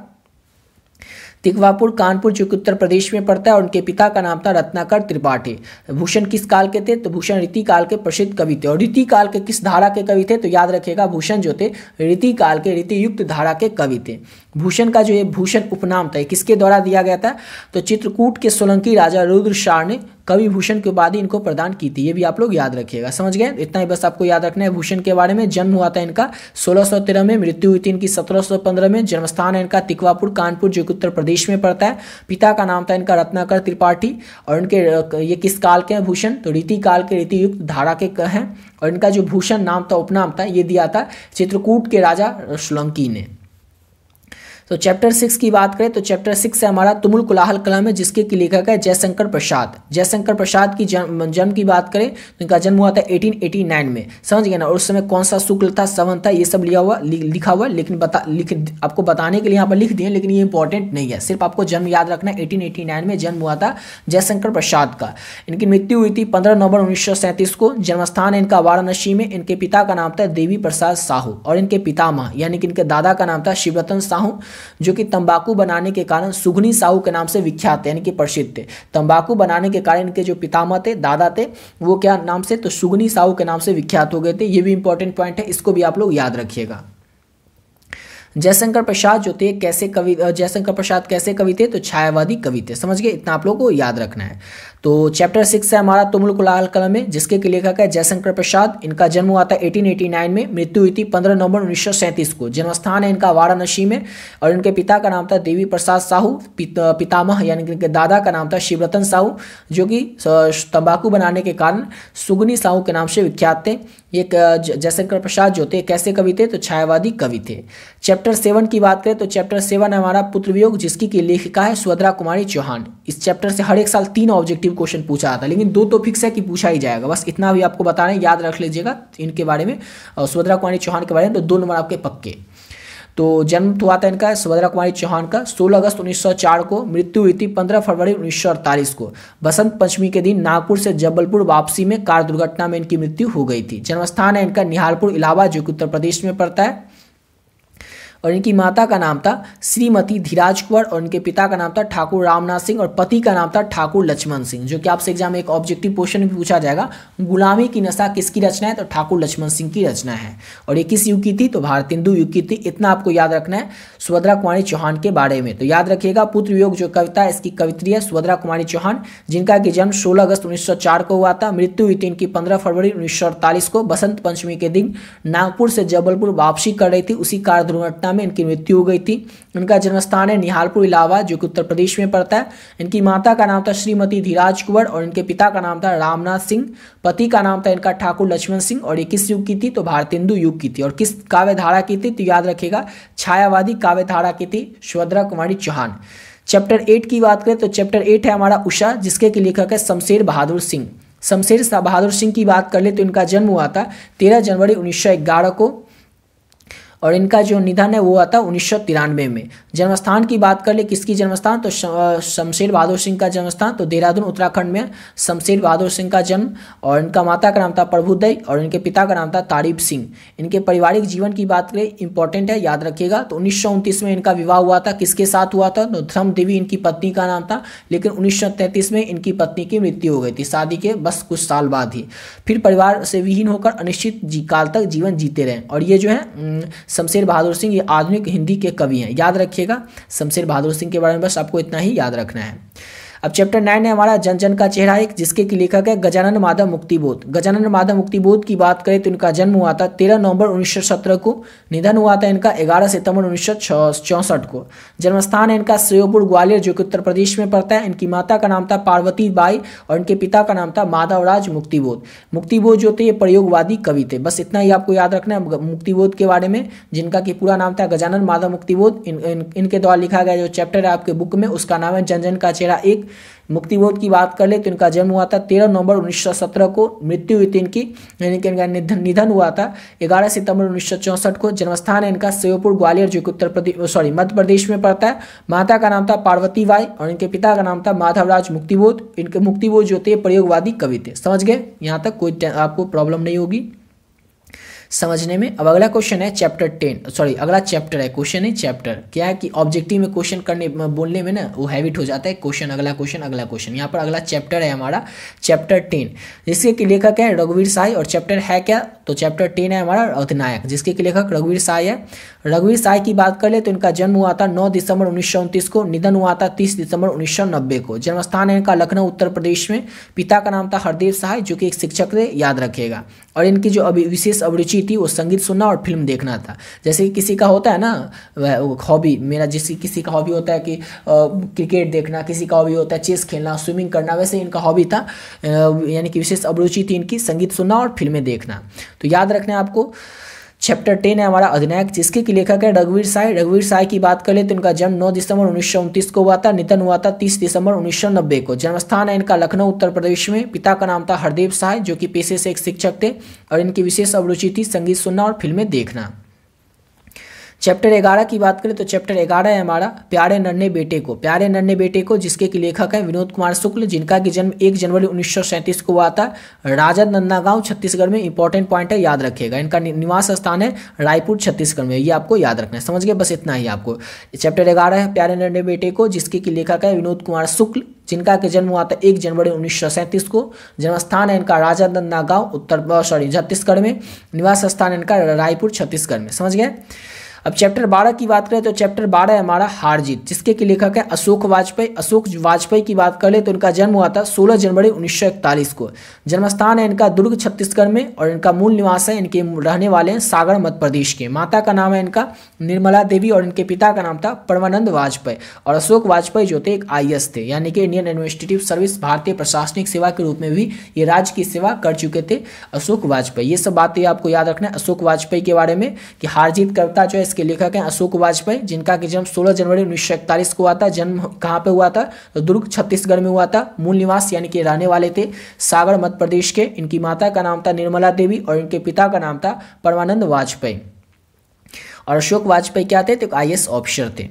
तिकवापुर कानपुर, जो कि उत्तर प्रदेश में पड़ता है, और उनके पिता का नाम था रत्नाकर त्रिपाठी। भूषण किस काल के थे? तो भूषण रीति काल के प्रसिद्ध कवि थे। और रीति काल के किस धारा के कवि थे? तो याद रखिएगा भूषण जो थे रीति काल के रीति युक्त धारा के कवि थे। भूषण का जो ये भूषण उपनाम था किसके द्वारा दिया गया था? तो चित्रकूट के सोलंकी राजा रुद्रशाह ने कवि भूषण की उपाधि इनको प्रदान की थी। ये भी आप लोग याद रखिएगा, समझ गए। इतना ही बस आपको याद रखना है भूषण के बारे में। जन्म हुआ था इनका 1613 में, मृत्यु हुई थी इनकी 1715 में। जन्मस्थान है इनका तिकवापुर कानपुर, जो कि उत्तर प्रदेश में पड़ता है। पिता का नाम था इनका रत्नाकर त्रिपाठी। और इनके ये किस काल के हैं भूषण? तो रीति काल के रीति युक्त धारा के हैं। और इनका जो भूषण नाम था उपनाम था ये दिया था चित्रकूट के राजा सोलंकी ने। तो चैप्टर 6 की बात करें तो चैप्टर 6 से हमारा तुमुल कोलाहल कलम है, जिसके लेखक है जयशंकर प्रसाद। जयशंकर प्रसाद की जन्म की बात करें तो इनका जन्म हुआ था 1889 में, समझ गए ना। और उस समय कौन सा शुक्ल था, संवत था, ये सब लिखा हुआ, लेकिन आपको बताने के लिए यहाँ पर लिख दिए, लेकिन ये इंपॉर्टेंट नहीं है। सिर्फ आपको जन्म याद रखना है, 1889 में जन्म हुआ था जयशंकर प्रसाद का। इनकी मृत्यु हुई थी 15 नवंबर 1937 को। जन्मस्थान है इनका वाराणसी में। इनके पिता का नाम था देवी प्रसाद साहू, और इनके पितामह यानी कि इनके दादा का नाम था शिवरतन साहू, जो कि तंबाकू बनाने के कारण सुगनी साहू के नाम से विख्यात थे, यानी कि प्रसिद्ध थे। तंबाकू बनाने के कारण इनके जो पितामह थे, दादा थे, वो क्या नाम से? तो सुगनी साहू के नाम से विख्यात हो गए थे। ये भी इंपॉर्टेंट पॉइंट है, इसको भी आप लोग याद रखिएगा। जयशंकर प्रसाद जो थे जयशंकर प्रसाद कैसे कवि थे? तो छायावादी कवि थे, समझ गए। इतना आप लोगों को याद रखना है। तो चैप्टर 6 है हमारा तुमुल कोलाहल कलम में, जिसके लेखक है जयशंकर प्रसाद। इनका जन्म हुआ था 1889 में, मृत्यु हुई थी 15 नवंबर 1937 को। जन्मस्थान है इनका वाराणसी में। और इनके पिता का नाम था देवी प्रसाद साहू। पितामह यानी कि इनके दादा का नाम था शिवरतन साहू, जो कि तंबाकू बनाने के कारण सुगनी साहू के नाम से विख्यात थे। ये जयशंकर प्रसाद जो थे कैसे कवि थे? तो छायावादी कवि थे। चैप्टर 7 की बात करें तो चैप्टर 7 है हमारा पुत्र वियोग, जिसकी की लेखिका है सुभद्रा कुमारी चौहान। इस चैप्टर से हर एक साल 3 ऑब्जेक्टिव क्वेश्चन पूछा आता है, लेकिन 2 तो फिक्स है कि पूछा ही जाएगा। बस इतना भी आपको बता रहे हैं, याद रख लीजिएगा इनके बारे में, सुभद्रा कुमारी चौहान के बारे में। तो 2 नंबर आपके पक्के। तो जन्म हुआ था इनका सुभद्रा कुमारी चौहान का 16 अगस्त 1904 को। मृत्यु हुई थी 15 फरवरी 1948 को। बसंत पंचमी के दिन नागपुर से जबलपुर वापसी में कार दुर्घटना में इनकी मृत्यु हो गई थी। जन्मस्थान है इनका निहालपुर इलाहाबाद, जो कि उत्तर प्रदेश में पड़ता है। और इनकी माता का नाम था श्रीमती धीराज कुंवर, और इनके पिता का नाम था ठाकुर रामनाथ सिंह, और पति का नाम था ठाकुर लक्ष्मण सिंह, जो कि आपसे एग्जाम में एक ऑब्जेक्टिव क्वेश्चन भी पूछा जाएगा। गुलामी की नशा किसकी रचना है? तो ठाकुर लक्ष्मण सिंह की रचना है। और ये किस युग की थी? तो भारतेंदु युग की थी। इतना आपको याद रखना है सुभद्रा कुमारी चौहान के बारे में। तो याद रखिएगा पुत्र वियोग जो कविता है, इसकी कवित्री है सुभद्रा कुमारी चौहान, जिनका कि जन्म 16 अगस्त 1904 को हुआ था। मृत्यु हुई थी इनकी 15 फरवरी 1948 को। बसंत पंचमी के दिन नागपुर से जबलपुर वापसी कर रही थी, उसी कार दुर्घटना दुर्घटना में इनकी मृत्यु हो गई थी। इनका जन्मस्थान है निहालपुर इलाहाबाद, जो कि उत्तर प्रदेश में पड़ता है। इनकी माता का नाम था श्रीमती धीराज कुंवर और इनके पिता का नाम था रामनाथ सिंह। पति का नाम था इनका ठाकुर लक्ष्मण सिंह। और ये किस युग की थी? तो भारतेंदु युग की थी। और किस काव्य धारा की थी? तो याद रखिएगा, छायावादी काव्य धारा की थी, सुभद्रा कुमारी चौहान। चैप्टर 8 की बात करें तो चैप्टर 8 है हमारा उषा, जिसके कि लेखक है शमशेर बहादुर सिंह। शमशेर बहादुर सिंह की बात कर ले तो इनका जन्म हुआ था 13 जनवरी 1911 को और इनका जो निधन है वो हुआ था 1993 में। जन्मस्थान की बात कर ले, किसकी जन्मस्थान? तो शमशेर बहादुर सिंह का जन्मस्थान तो देहरादून उत्तराखंड में शमशेर बहादुर सिंह का जन्म। और इनका माता का नाम था प्रभुदय और इनके पिता का नाम था तारीफ सिंह। इनके पारिवारिक जीवन की बात करें, इंपॉर्टेंट है, याद रखिएगा। तो 1929 में इनका विवाह हुआ था, किसके साथ हुआ था? तो धर्म देवी इनकी पत्नी का नाम था, लेकिन 1933 में इनकी पत्नी की मृत्यु हो गई थी शादी के बस कुछ साल बाद ही। फिर परिवार से विहीन होकर अनिश्चित काल तक जीवन जीते रहे। और ये जो है शमशेर बहादुर सिंह, ये आधुनिक हिंदी के कवि हैं, याद रखिएगा। शमशेर बहादुर सिंह के बारे में बस आपको इतना ही याद रखना है। अब चैप्टर 9 है हमारा जन जन का चेहरा एक, जिसके कि लेखक है गजानन माधव मुक्तिबोध। गजानन माधव मुक्तिबोध की बात करें तो इनका जन्म हुआ था 13 नवंबर 1917 को। निधन हुआ था इनका 11 सितंबर 1964 को। जन्मस्थान है इनका श्रेयोपुर ग्वालियर, जो कि उत्तर प्रदेश में पड़ता है। इनकी माता का नाम था पार्वती बाई और इनके पिता का नाम था माधवराज मुक्तिबोध। मुक्तिबोध जो थे ये प्रयोगवादी कवि थे। बस इतना ही आपको याद रखना है मुक्तिबोध के बारे में, जिनका कि पूरा नाम था गजानन माधव मुक्तिबोध। इनके द्वारा लिखा गया जो चैप्टर है आपके बुक में, उसका नाम है जन जन का चेहरा एक। मुक्तिबोध की बात कर ले तो इनका जन्म हुआ था 13 नवंबर 1917 को। मृत्यु हुई थी इनकी, यानी कि इनका निधन हुआ था 11 सितंबर 1964 को। जन्मस्थान है इनका श्रेयोपुर ग्वालियर, जो कि मध्य प्रदेश में पड़ता है। माता का नाम था पार्वती बाई और इनके पिता का नाम था माधवराज मुक्तिबोध। इनके मुक्तिबोध जो थे प्रयोगवादी कवि थे। समझ गए? यहाँ तक कोई आपको प्रॉब्लम नहीं होगी समझने में। अब अगला क्वेश्चन है चैप्टर 10, अगला चैप्टर है, क्वेश्चन नहीं चैप्टर। क्या है कि ऑब्जेक्टिव में क्वेश्चन करने बोलने में ना वो हैबिट हो जाता है, क्वेश्चन अगला क्वेश्चन अगला क्वेश्चन। यहाँ पर अगला चैप्टर है हमारा चैप्टर 10, जिसके कि लेखक है रघुवीर साय। और चैप्टर है क्या? तो चैप्टर 10 है हमारा अधिनायक, जिसके कि लेखक रघुवीर साय है। रघुवीर साय की बात कर ले तो इनका जन्म हुआ था 9 दिसंबर 1929 को। निधन हुआ था 30 दिसंबर 1990 को। जन्मस्थान है इनका लखनऊ उत्तर प्रदेश में। पिता का नाम था हरदेव साय, जो कि एक शिक्षक थे, याद रखिएगा। और इनकी जो विशेष अभिरुचि थी वो संगीत सुनना और फिल्म देखना था। जैसे कि किसी का होता है ना हॉबी, मेरा किसी का हॉबी होता है कि क्रिकेट देखना, किसी का हॉबी होता है चेस खेलना, स्विमिंग करना, वैसे इनका हॉबी था, यानी कि विशेष अभिरुचि थी इनकी संगीत सुनना और फिल्में देखना। तो याद रखना है आपको। चैप्टर 10 है हमारा अधिनायक, जिसके कि लेखक है रघुवीर साय। रघुवीर साय की बात कर ले तो इनका जन्म 9 दिसंबर 1929 को हुआ था। निधन हुआ था 30 दिसंबर 1990 को। जन्मस्थान है इनका लखनऊ उत्तर प्रदेश में। पिता का नाम था हरदेव साय, जो कि पेशे से एक शिक्षक थे और इनकी विशेष अभिरुचि थी संगीत सुनना और फिल्में देखना। चैप्टर 11 की बात करें तो चैप्टर 11 है हमारा प्यारे नन्हे बेटे को। प्यारे नन्हे बेटे को, जिसके कि लेखक है विनोद कुमार शुक्ल, जिनका कि जन्म 1 जनवरी 1937 को हुआ था। राजद नंदागांव छत्तीसगढ़ में। इंपॉर्टेंट पॉइंट है, याद रखिएगा। इनका निवास स्थान है रायपुर छत्तीसगढ़ में, ये आपको याद रखना है। समझ गए? बस इतना ही आपको। चैप्टर 11 है प्यारे नन्हे बेटे को, जिसके कि लेखक है विनोद कुमार शुक्ल, जिनका कि जन्म हुआ था 1 जनवरी 1937 को। जन्मस्थान है इनका राजद नंदागांव छत्तीसगढ़ में। निवास स्थान इनका रायपुर छत्तीसगढ़ में। समझ गए? अब चैप्टर 12 की बात करें तो चैप्टर 12 है हमारा हार जीत, जिसके कि लेखक है अशोक वाजपेयी। अशोक वाजपेयी की बात करें तो इनका जन्म हुआ था 16 जनवरी 1941 को। जन्मस्थान है इनका दुर्ग छत्तीसगढ़ में और इनका मूल निवास है, इनके रहने वाले हैं सागर मध्य प्रदेश के। माता का नाम है इनका निर्मला देवी और इनके पिता का नाम था परमानंद वाजपेयी। और अशोक वाजपेयी जो थे एक IAS थे, यानी कि इंडियन एडमिनिस्ट्रेटिव सर्विस, भारतीय प्रशासनिक सेवा के रूप में भी ये राज्य की सेवा कर चुके थे अशोक वाजपेयी। ये सब बातें आपको याद रखना है अशोक वाजपेयी के बारे में कि हार जीत करता जो है इसके लेखक हैं अशोक वाजपेयी, जिनका कि जन्म 16 जनवरी 1941 को हुआ था। जन्म कहाँ पे हुआ था? तो दुर्ग छत्तीसगढ़ में हुआ था। मूल निवास यानी कि रहने वाले थे सागर मध्य प्रदेश के। इनकी माता का नाम था निर्मला देवी और इनके पिता का नाम था परमानंद वाजपेयी। और अशोक वाजपेयी क्या थे? तो IAS ऑफिसर थे।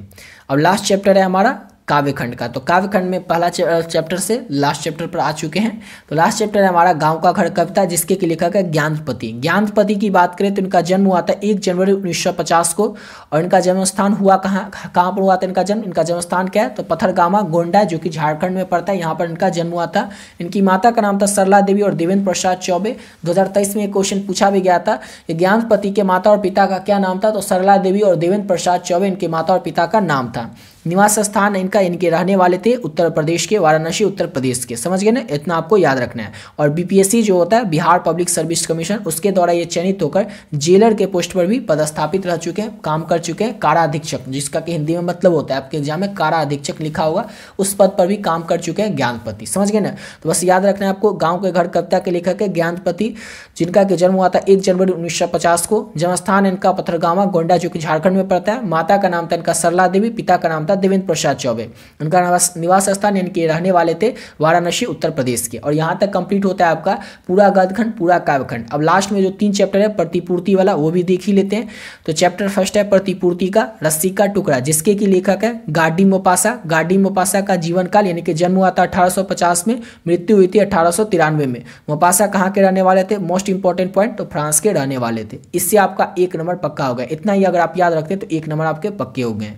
अब लास्ट चैप्टर है हमारा काव्यखंड का। तो काव्यखंड में पहला चैप्टर से लास्ट चैप्टर पर आ चुके हैं। तो लास्ट चैप्टर है हमारा गांव का घर कविता, जिसके कि लेखक है ज्ञानपति। ज्ञानपति की बात करें तो इनका जन्म हुआ था 1 जनवरी 1950 को। और इनका जन्म स्थान हुआ कहाँ पर हुआ था इनका जन्म? इनका जन्म स्थान क्या है? तो पथरगामा गोंडा, जो कि झारखंड में पड़ता है, यहाँ पर इनका जन्म हुआ था। इनकी माता का नाम था सरला देवी और देवेंद्र प्रसाद चौबे। 2023 में एक क्वेश्चन पूछा भी गया था, ज्ञानपति के माता और पिता का क्या नाम था? तो सरला देवी और देवेंद्र प्रसाद चौबे इनके माता और पिता का नाम था। निवास स्थान इनका, इनके रहने वाले थे उत्तर प्रदेश के, वाराणसी उत्तर प्रदेश के। समझ गए ना, इतना आपको याद रखना है। और बीपीएससी जो होता है बिहार पब्लिक सर्विस कमीशन, उसके द्वारा ये चयनित होकर जेलर के पोस्ट पर भी पदस्थापित रह चुके हैं, काम कर चुके हैं। कारा अधीक्षक, जिसका कि हिंदी में मतलब होता है, आपके एग्जाम में कारा अधीक्षक लिखा होगा, उस पद पर भी काम कर चुके हैं ज्ञानपति। समझ गए ना, तो बस याद रखना है आपको। गाँव के घर कविता के लेखक है ज्ञानपति, जिनका कि जन्म हुआ था 1 जनवरी 1950 को। जन्म स्थान इनका पथरगामा गोंडा, जो कि झारखंड में पड़ता है। माता का नाम था इनका सरला देवी, पिता का नाम था देवेंद्र प्रसाद चौबे। उनका निवास स्थान इनके रहने वाले थे वाराणसी उत्तर प्रदेश के। और यहाँ तक कंप्लीट होता है आपका पूरा गद्यखंड, पूरा काव्यखंड। अब लास्ट में जो 3 चैप्टर है प्रतिपूर्ति वाला, वो भी देख ही लेते हैं। तो चैप्टर फर्स्ट है प्रतिपूर्ति का रस्सी का टुकड़ा, जिसके की लेखक है गार्डी मोपासा। गार्डी मोपासा का जीवन काल यानी कि जन्म हुआ था 1850 में, मृत्यु हुई थी 1893 में। मोपासा कहाँ के रहने वाले थे? मोस्ट इंपॉर्टेंट पॉइंट, तो फ्रांस के रहने वाले थे। इससे आपका 1 नंबर पक्का हो गया। इतना ही अगर आप याद रखते हैं तो 1 नंबर आपके पक्के हो गए।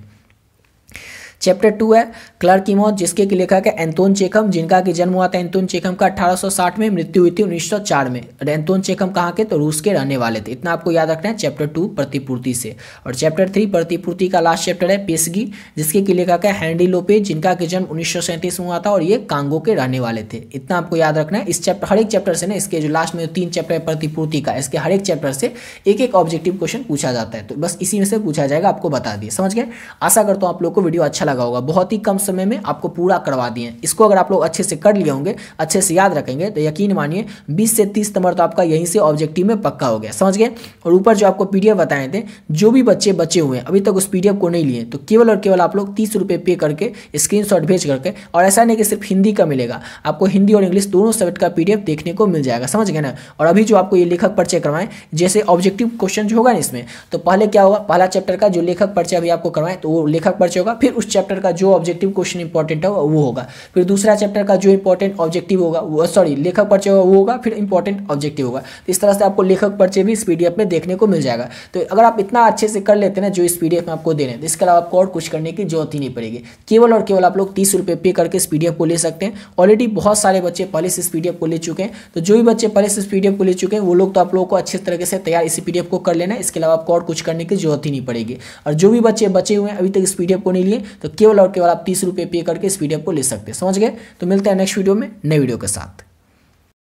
चैप्टर 2 है क्लर्क की मौत, जिसके की लेखक है एंटोन चेखम, जिनका कि जन्म हुआ था एंटोन चेखम का 1860 में, मृत्यु हुई थी 1904 में। और एंटोन चेखम कहाँ के? तो रूस के रहने वाले थे। इतना आपको याद रखना है चैप्टर 2 प्रतिपूर्ति से। और चैप्टर 3 प्रतिपूर्ति का लास्ट चैप्टर है पेशगी, जिसके की लेखक है हेनरी लोपेज, जिनका कि जन्म 1937 में हुआ था और ये कांगो के रहने वाले थे। इतना आपको याद रखना है। इस चैप्टर, हर एक चैप्टर से ना, इसके जो लास्ट में 3 चैप्टर है प्रतिपूर्ति का, इसके हर एक चैप्टर से एक ऑब्जेक्टिव क्वेश्चन पूछा जाता है। तो बस इसी में से पूछा जाएगा, आपको बता दिए। समझ गए? आशा करता हूँ आप लोग को वीडियो अच्छा लगा होगा। बहुत ही कम समय में आपको पूरा करवा दिए। इसको अगर आप लोग अच्छे से कर लिए होंगे, अच्छे से याद रखेंगे, तो यकीन मानिए 20 से 30 नंबर तो आपका यहीं से ऑब्जेक्टिव में पक्का हो गया। समझ गए? और ऊपर जो आपको पीडीएफ बताए थे, जो भी बच्चे बचे हुए हैं अभी तक उस पीडीएफ को नहीं लिए, तो केवल और केवल आप लोग 30 रुपये पे करके स्क्रीनशॉट भेज करके, और ऐसा नहीं कि सिर्फ हिंदी का मिलेगा, आपको हिंदी और इंग्लिश दोनों सब्जेक्ट का पीडीएफ देखने को मिल जाएगा। समझ गए ना? और अभी जो आपको ये लेखक परिचय करवाएं, जैसे ऑब्जेक्टिव क्वेश्चन जो होगा ना इसमें, तो पहले क्या होगा, पहला चैप्टर का जो लेखक परिचय अभी आपको करवाएं, तो वो लेखक परिचय होगा। फिर उस चैप्टर का जो ऑब्जेक्टिव क्वेश्चन इंपॉर्टेंट है वो होगा। फिर दूसरा चैप्टर का जो इंपॉर्टेंट ऑब्जेक्टिव होगा, वो लेखक परिचय होगा, वो होगा। फिर इंपॉर्टेंट ऑब्जेक्टिव होगा। तो इस तरह से आपको लेखक परिचय भी इस पीडीएफ में देखने को मिल जाएगा। तो अगर आप इतना अच्छे से कर लेते हैं ना, जो इस पीडीएफ में आपको दे रहे हैं, तो इसके अलावा आपको और कुछ करने की जरूरत ही नहीं पड़ेगी। केवल और केवल आप लोग 30 रुपये पे करके इस पीडीएफ को ले सकते हैं। ऑलरेडी बहुत सारे बच्चे पहले से इस पीडीएफ को ले चुके हैं। तो जो भी बच्चे पहले से इस पीडीएफ को ले चुके हैं, वो लोग तो आप लोगों को अच्छे तरीके से तैयार इसी पीडीएफ को कर लेना है। इसके अलावा आपको और कुछ करने की जरूरत ही नहीं पड़ेगी। और जो भी बच्चे बचे हुए हैं अभी तक इस पीडीएफ को नहीं लिए, तो केवल और केवल आप 30 रुपये पे करके इस पीडीएफ को ले सकते हैं। समझ गए? तो मिलते हैं नेक्स्ट वीडियो में नए वीडियो के साथ।